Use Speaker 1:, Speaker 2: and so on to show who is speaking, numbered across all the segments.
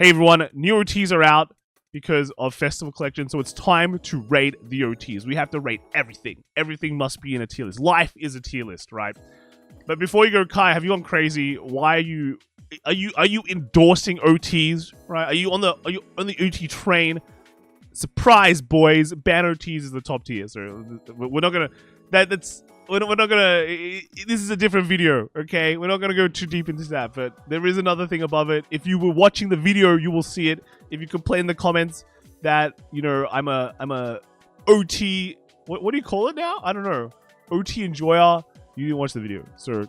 Speaker 1: Hey everyone, new OTs are out because of Festival Collection, so it's time to rate the OTs. We have to rate everything. Everything must be in a tier list. Life is a tier list, right? But before you go, Kai, have you gone crazy? Why are you endorsing OTs? Right? Are you on the OT train? Surprise, boys! Ban OTs is the top tier, so we're not gonna. We're not gonna. This is a different video, okay? We're not gonna go too deep into that, but there is another thing above it. If you were watching the video, you will see it. If you complain in the comments that I'm a OT. What do you call it now? I don't know. OT enjoyer. You didn't watch the video, so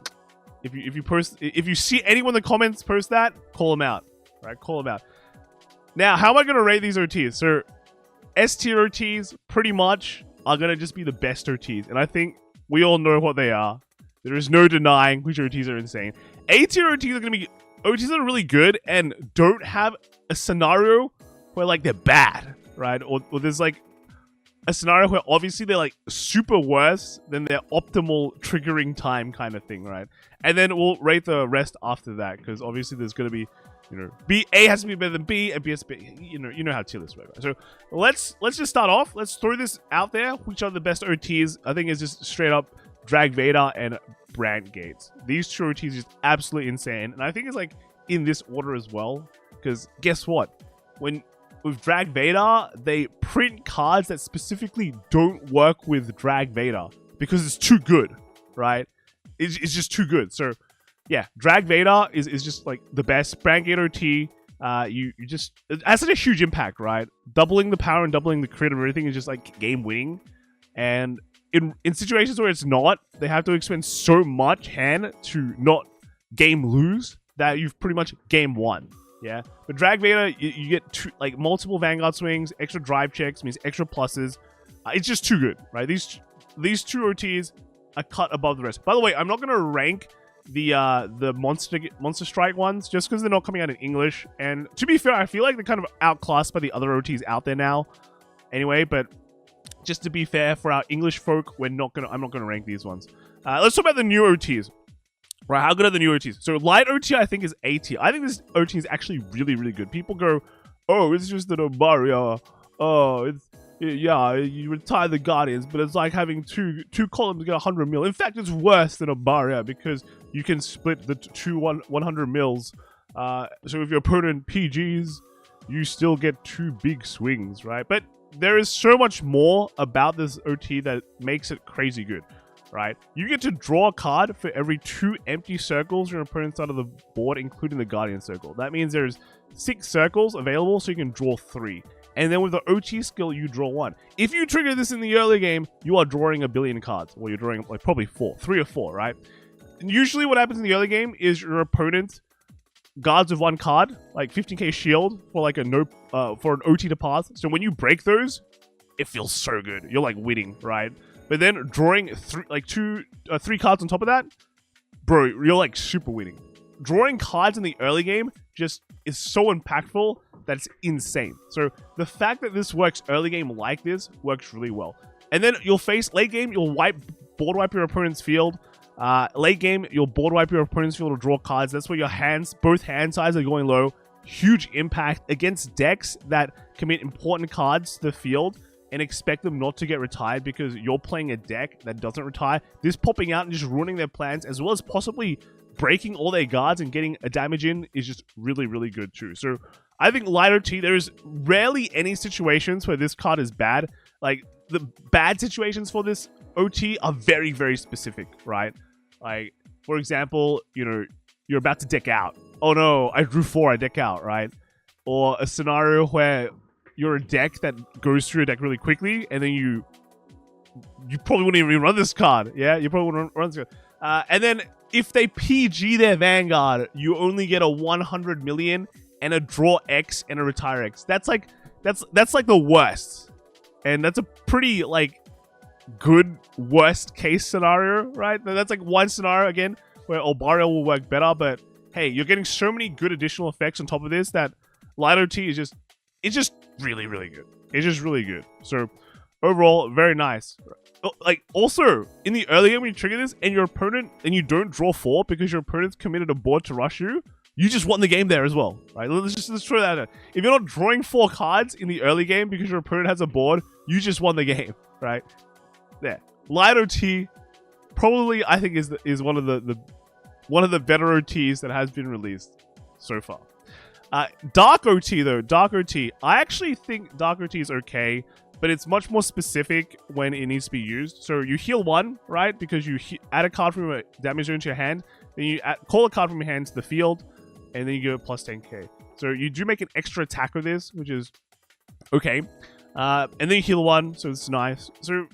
Speaker 1: if you see anyone in the comments post that, call them out, right? Call them out. Now, how am I gonna rate these OTs? So, S tier OTs pretty much are gonna just be the best OTs, and I think we all know what they are. There is no denying which OTs are insane. A tier OTs are gonna be OTs that are really good and don't have a scenario where like they're bad, right? Or there's like a scenario where obviously they're like super worse than their optimal triggering time kind of thing, right? And then we'll rate the rest after that, because obviously there's gonna be, A has to be better than B, and B has to be, you know how tier lists work, right? So let's just start off. Let's throw this out there. Which are the best OTs? I think it's just straight up Drag Vader and Brand Gates. These two OTs are just absolutely insane, and I think it's like in this order as well. Because guess what? With Drag Vader, they print cards that specifically don't work with Drag Vader because it's too good, right? It's just too good. So yeah, Drag Vader is just like the best. Brand Gate OT, you just, it has such a huge impact, right? Doubling the power and doubling the crit and everything is just like game winning. And in situations where it's not, they have to expend so much hand to not game lose that you've pretty much game won. Yeah, but Drag Vader, you get multiple Vanguard swings, extra drive checks, means extra pluses. It's just too good, right? These two OTs are cut above the rest. By the way, I'm not gonna rank the Monster Strike ones just because they're not coming out in English. And to be fair, I feel like they're kind of outclassed by the other OTs out there now. Anyway, but just to be fair for our English folk, I'm not gonna rank these ones. Let's talk about the new OTs. Right, how good are the new OTs? So light OT, I think, is A tier. I think this OT is actually really, really good. People go, oh, it's just an Obaria. Oh, yeah, you retire the Guardians, but it's like having two columns get 100 mil. In fact, it's worse than Obaria because you can split the 100 mils. So if your opponent PGs, you still get 2 big swings, right? But there is so much more about this OT that makes it crazy good. Right, you get to draw a card for every 2 empty circles your opponent's side of the board, including the Guardian Circle. That means there's 6 circles available, so you can draw 3. And then with the OT skill, you draw 1. If you trigger this in the early game, you are drawing 1 billion cards. Well, you're drawing like probably 3 or 4, right? And usually what happens in the early game is your opponent guards with 1 card, like 15k shield for like for an OT to pass. So when you break those, it feels so good. You're like winning, right? But then drawing 3 cards on top of that, bro, you're like super winning. Drawing cards in the early game just is so impactful that it's insane. So the fact that this works early game like this works really well. And then you'll face late game, you'll board wipe your opponent's field. Late game, you'll board wipe your opponent's field to draw cards. That's where your both hand sides are going low. Huge impact against decks that commit important cards to the field and expect them not to get retired because you're playing a deck that doesn't retire. This popping out and just ruining their plans, as well as possibly breaking all their guards and getting a damage in, is just really, really good too. So I think light OT, there is rarely any situations where this card is bad. Like, the bad situations for this OT are very, very specific, right? Like, for example, you're about to deck out. Oh no, I drew 4, I deck out, right? Or a scenario where you're a deck that goes through a deck really quickly, and then you probably wouldn't even run this card. Yeah, you probably wouldn't run this card. And then if they PG their Vanguard, you only get a 100 million and a draw X and a retire X. That's like the worst, and that's a pretty like good worst case scenario, right? That's like one scenario again where Obaria will work better, but hey, you're getting so many good additional effects on top of this that light OT is just. It's just really, really good. It's just really good. So, overall, very nice. Like, also, in the early game when you trigger this, and your opponent, and you don't draw 4 because your opponent's committed a board to rush you, you just won the game there as well, right? Let's throw that out. If you're not drawing 4 cards in the early game because your opponent has a board, you just won the game, right? There. Light OT, probably I think is one of the better OTs that has been released so far. Dark OT though, Dark OT. I actually think Dark OT is okay, but it's much more specific when it needs to be used. So you heal 1, right? Because you add a card from a damage zone to your hand, then you call a card from your hand to the field, and then you go plus 10k. So you do make an extra attack with this, which is okay. And then you heal 1, so it's nice. So,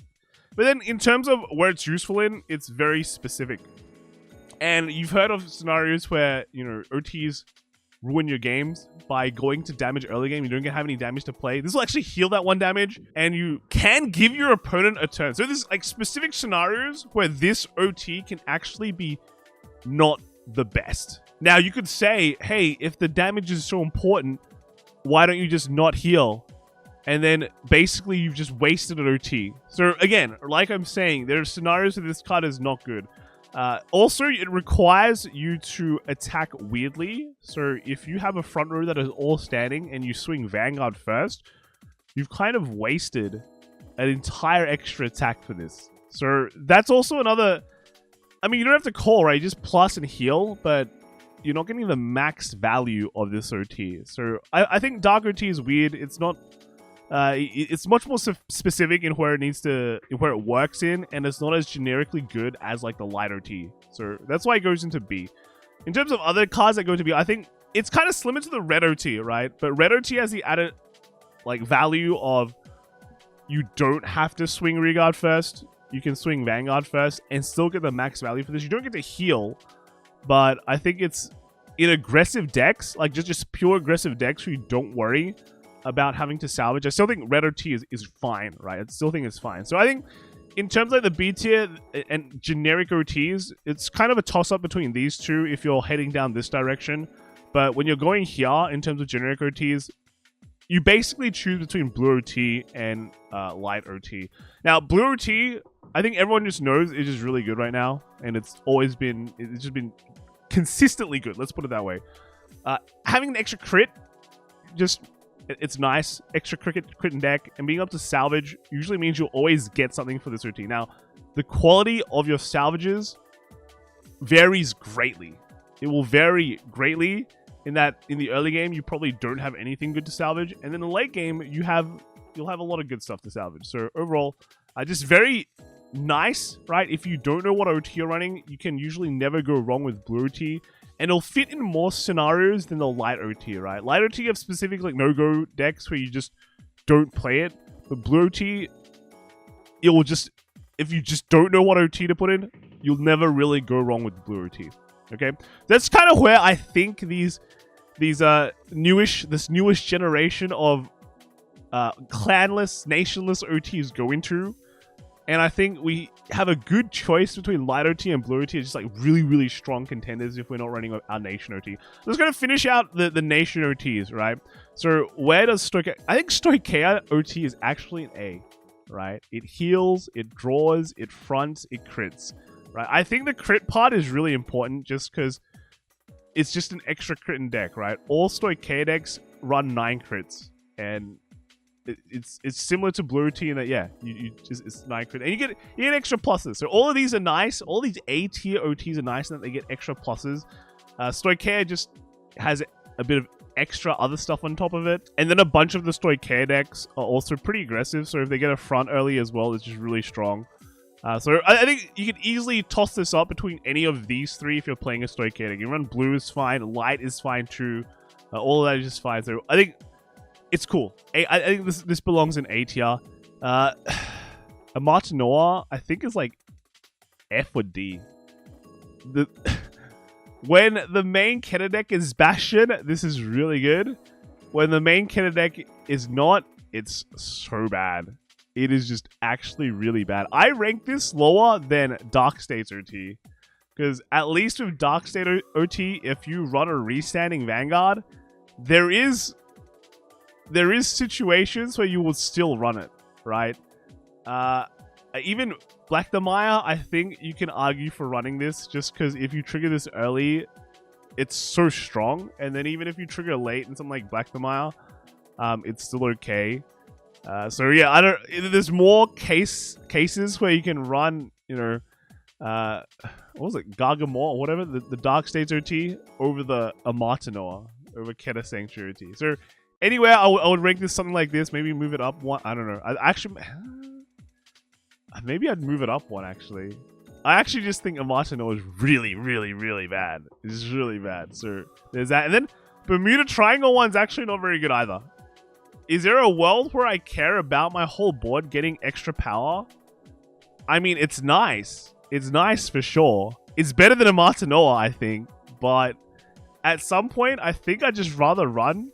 Speaker 1: but then in terms of where it's useful in, it's very specific. And you've heard of scenarios where, you know, OTs ruin your games by going to damage early game. You don't have any damage to play. This will actually heal that 1 damage, and you can give your opponent a turn. So there's like specific scenarios where this OT can actually be not the best. Now you could say, hey, if the damage is so important, why don't you just not heal? And then basically you've just wasted an OT. So again, like I'm saying, there are scenarios where this card is not good. Also, it requires you to attack weirdly. So if you have a front row that is all standing and you swing Vanguard first, you've kind of wasted an entire extra attack for this. So that's also another... I mean, you don't have to call, right? You just plus and heal, but you're not getting the max value of this OT. So I think Dark OT is weird. It's not... it's much more specific in where it needs to, where it works in, and it's not as generically good as like the light OT. So that's why it goes into B. In terms of other cards that go to B, I think it's kind of similar to the red OT, right? But red OT has the added like value of you don't have to swing Regard first. You can swing Vanguard first and still get the max value for this. You don't get to heal, but I think it's in aggressive decks, like just pure aggressive decks where you don't worry about having to salvage. I still think red OT is fine, right? I still think it's fine. So I think in terms of the B tier and generic OTs, it's kind of a toss-up between these two if you're heading down this direction. But when you're going here in terms of generic OTs, you basically choose between blue OT and light OT. Now, blue OT, I think everyone just knows is just really good right now, and it's just been consistently good. Let's put it that way. Having an extra crit, it's nice. Extra crit in deck, and being able to salvage usually means you'll always get something for this OT. Now, the quality of your salvages varies greatly. It will vary greatly in that in the early game, you probably don't have anything good to salvage, and in the late game, you'll have a lot of good stuff to salvage. So overall, just very nice, right? If you don't know what OT you're running, you can usually never go wrong with blue OT. And it'll fit in more scenarios than the light OT, right? Light OT have specific like no-go decks where you just don't play it. But blue OT, it will just... If you just don't know what OT to put in, you'll never really go wrong with blue OT. Okay? That's kind of where I think this newest generation of clanless, nationless OTs go into. And I think we have a good choice between light OT and blue OT. It's just like really, really strong contenders if we're not running our nation OT. Let's going to finish out the nation OTs, right? So where does Stoicheia... I think Stoicheia OT is actually an A, right? It heals, it draws, it fronts, it crits, right? I think the crit part is really important just because it's just an extra crit in deck, right? All Stoicheia decks run 9 crits, and... It's similar to blue OT in that it's 9 crit, and you get extra pluses. So all of these are nice. All these A tier OTs are nice in that they get extra pluses. Stoicheia just has a bit of extra other stuff on top of it, and then a bunch of the Stoicheia decks are also pretty aggressive. So if they get a front early as well, it's just really strong. So I think you can easily toss this up between any of these three if you're playing a Stoicheia deck. You run blue is fine, light is fine too. All of that is just fine. So I think it's cool. I think this belongs in A tier. Amartinoa, I think, is like F or D. When the main Kenner deck is Bastion, this is really good. When the main Kenner deck is not, it's so bad. It is just actually really bad. I rank this lower than Dark States OT. Because at least with Dark State OT, if you run a restanding Vanguard, there is situations where you will still run it, right? Even Black the Maya, I think you can argue for running this just because if you trigger this early, it's so strong. And then even if you trigger late in something like Black Thamaya, it's still okay. So yeah, there's more cases where you can run, you know, what was it, Gargamore or whatever, the Dark States OT over the Amartinoa, over Keta Sanctuary OT. So anywhere I would rank this something like this, maybe move it up one. I don't know. Maybe I'd move it up one, actually. I actually just think Amartinoa is really, really, really bad. It's really bad. So there's that. And then Bermuda Triangle one's actually not very good either. Is there a world where I care about my whole board getting extra power? I mean, it's nice. It's nice for sure. It's better than Amartinoa, I think. But at some point, I think I'd just rather run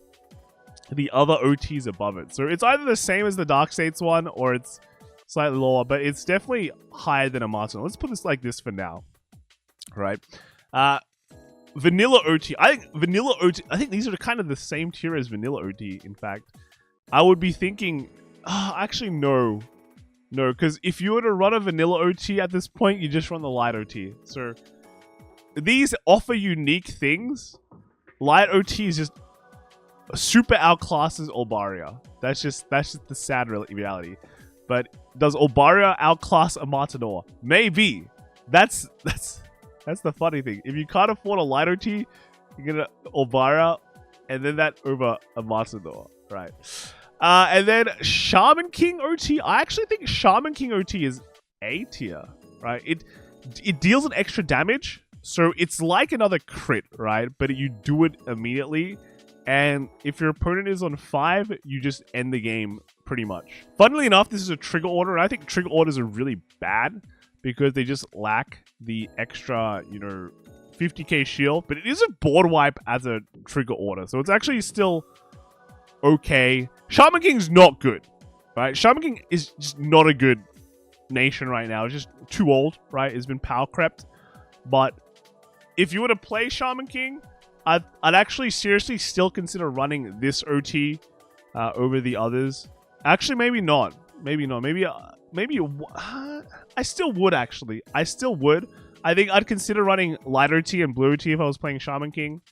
Speaker 1: the other OTs above it. So it's either the same as the Dark States one, or it's slightly lower, but it's definitely higher than Amartinoa. Let's put this like this for now. Right? Vanilla OT. I think these are kind of the same tier as Vanilla OT, in fact. I would be thinking, actually, no. No, because if you were to run a Vanilla OT at this point, you just run the Light OT. So these offer unique things. Light OT is just super outclasses Olbaria. That's just the sad reality. But does Olbaria outclass Amartinoa? Maybe. That's the funny thing. If you can't afford a Light OT, you get an Olbaria, and then that over Amartinoa, right? And then Shaman King OT. I actually think Shaman King OT is A tier, right? It deals an extra damage, so it's like another crit, right? But you do it immediately, and if your opponent is on 5, you just end the game pretty much. Funnily enough, this is a trigger order, and I think trigger orders are really bad because they just lack the extra, you know, 50k shield. But it is a board wipe as a trigger order, so it's actually still okay. Shaman King's not good, right? Shaman King is just not a good nation right now. It's just too old, right? It's been power crept. But if you were to play Shaman King, I'd actually seriously still consider running this OT over the others. Actually, maybe not. Maybe not. Maybe I still would, actually. I still would. I think I'd consider running Light OT and Blue OT if I was playing Shaman King.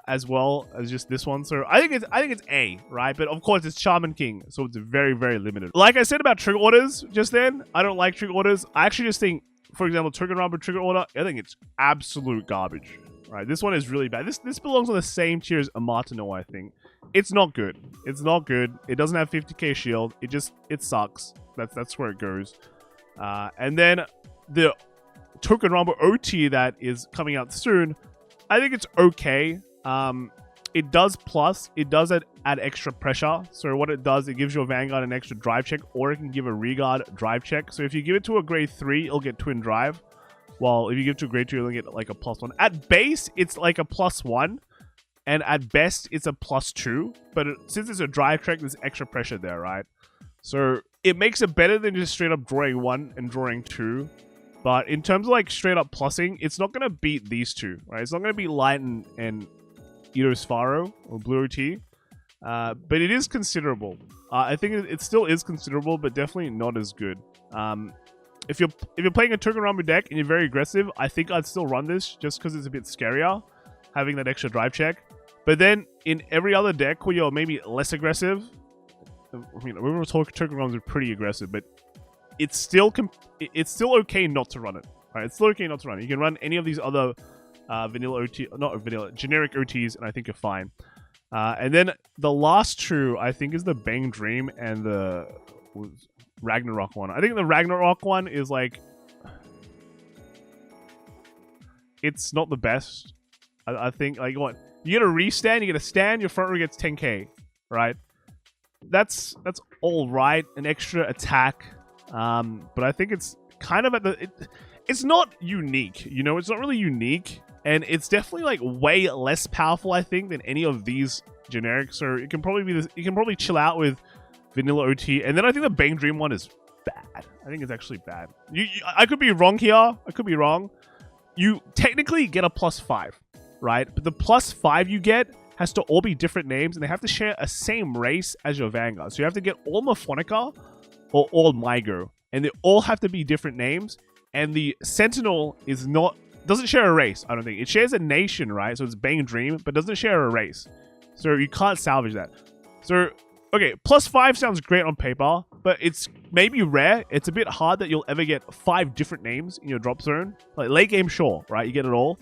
Speaker 1: As well as just this one. So I think it's A, right? But of course it's Shaman King, so it's very, very limited. Like I said about trigger orders just then, I don't like trigger orders. I actually just think, for example, Token Rumble trigger order, I think it's absolute garbage. Right? This one is really bad. This belongs on the same tier as Amartinoa, I think. It's not good. It's not good. It doesn't have 50k shield. It sucks. That's where it goes. And then the Token Rumble OT that is coming out soon, I think it's okay. It does add extra pressure. So what it does, it gives your Vanguard an extra drive check, or it can give a Regard drive check. So if you give it to a grade 3, it'll get twin drive. While if you give it to a grade 2, it'll get like a +1. At base, it's like a +1. And at best, it's a +2. But since it's a drive check, there's extra pressure there, right? So it makes it better than just straight up drawing 1 and drawing 2. But in terms of like straight up plussing, it's not going to beat these two, right? It's not going to beat Light and Spharo or Blue OT. But it is considerable. I think it still is considerable, but definitely not as good. If you're playing a Token Rumble deck and you're very aggressive, I think I'd still run this just because it's a bit scarier, having that extra drive check. But then in every other deck where you're maybe less aggressive, I mean, overall Token Rumbles are pretty aggressive, but it's still okay not to run it. Right? It's still okay not to run it. You can run any of these other generic OTs, and I think you're fine. And then the last two, I think, is the Bang Dream and the Ragnarok one. I think the Ragnarok one is like, it's not the best. I think, like, what, you get a restand, you get a stand, your front row gets 10k, right? That's all right, an extra attack. But I think it's kind of at the, it's not unique, you know, it's not really unique, and it's definitely like way less powerful, I think, than any of these generics. So it can probably be this, you can probably chill out with Vanilla OT, and then I think the Bang Dream one is bad. I think it's actually bad. I could be wrong here. I could be wrong. You technically get a +5, right? But the +5 you get has to all be different names, and they have to share a same race as your Vanguard. So you have to get all Mephonica or all Mygo, and they all have to be different names. And the Sentinel is not doesn't share a race, I don't think. It shares a nation, right? So it's Bang Dream, but doesn't share a race. So you can't salvage that. So, okay, +5 sounds great on paper, but it's maybe rare. It's a bit hard that you'll ever get 5 different names in your drop zone. Like, late game, sure, right? You get it all.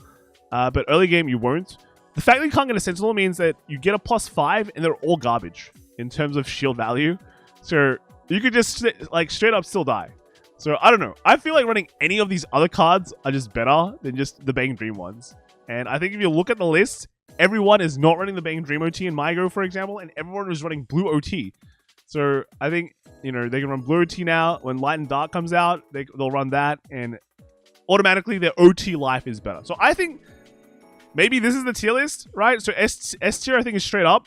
Speaker 1: But early game, you won't. The fact that you can't get a Sentinel means that you get a +5, and they're all garbage in terms of shield value. So you could just, like, straight up still die. So, I don't know. I feel like running any of these other cards are just better than just the Bang Dream ones. And I think if you look at the list, everyone is not running the Bang Dream OT in MyGo, for example, and everyone is running Blue OT. So, I think, you know, they can run Blue OT now. When Light and Dark comes out, they'll run that, and automatically their OT life is better. So, I think maybe this is the tier list, right? So, S tier, I think, is straight up.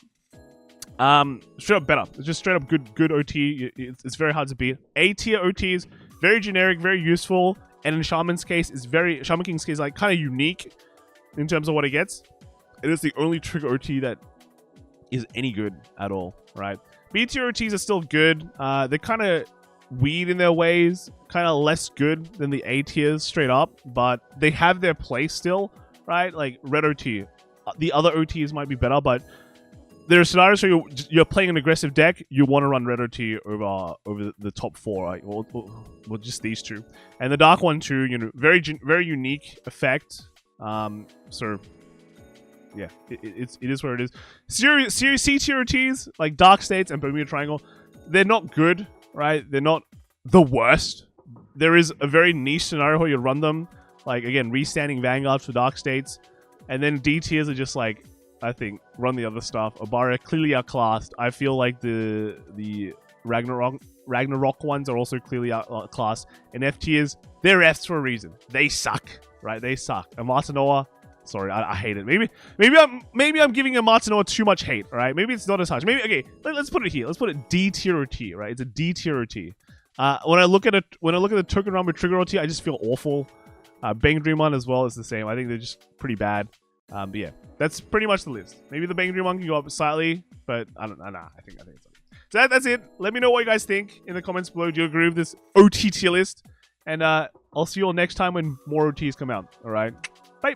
Speaker 1: Straight up better. It's just straight up good OT. It's very hard to beat. A tier OTs, very generic, very useful, and in Shaman's case, Shaman King's case, like, kind of unique in terms of what it gets. It is the only trigger OT that is any good at all, right? B tier OTs are still good. They're kind of weird in their ways, kind of less good than the A tiers straight up, but they have their place still, right? Like Red OT. The other OTs might be better, but there are scenarios where you're playing an aggressive deck, you want to run Red OT over the top 4, right? Well, just these two. And the Dark one too, you know, very unique effect. So yeah, it is where it is. Series C tier OTs, like Dark States and Bermuda Triangle, they're not good, right? They're not the worst. There is a very niche scenario where you run them, like, again, restanding Vanguard for Dark States. And then D tiers are just like, I think, run the other stuff. Obara, clearly outclassed. I feel like the Ragnarok ones are also clearly outclassed. And F tiers, they're Fs for a reason. They suck, right? They suck. Amartinoa, sorry, I hate it. Maybe I'm giving Amartinoa too much hate, right? Maybe it's not as harsh. Maybe, okay, let's put it here. Let's put it D tier OT, right? It's a D tier OT. When I look at the Token Run with Trigger OT, I just feel awful. Bang Dream one as well is the same. I think they're just pretty bad. But yeah, that's pretty much the list. Maybe the Bang Dream one can go up slightly, but I don't know. Nah, I think it's okay. So that's it. Let me know what you guys think in the comments below. Do you agree with this OT tier list? And I'll see you all next time when more OTs come out. All right, bye.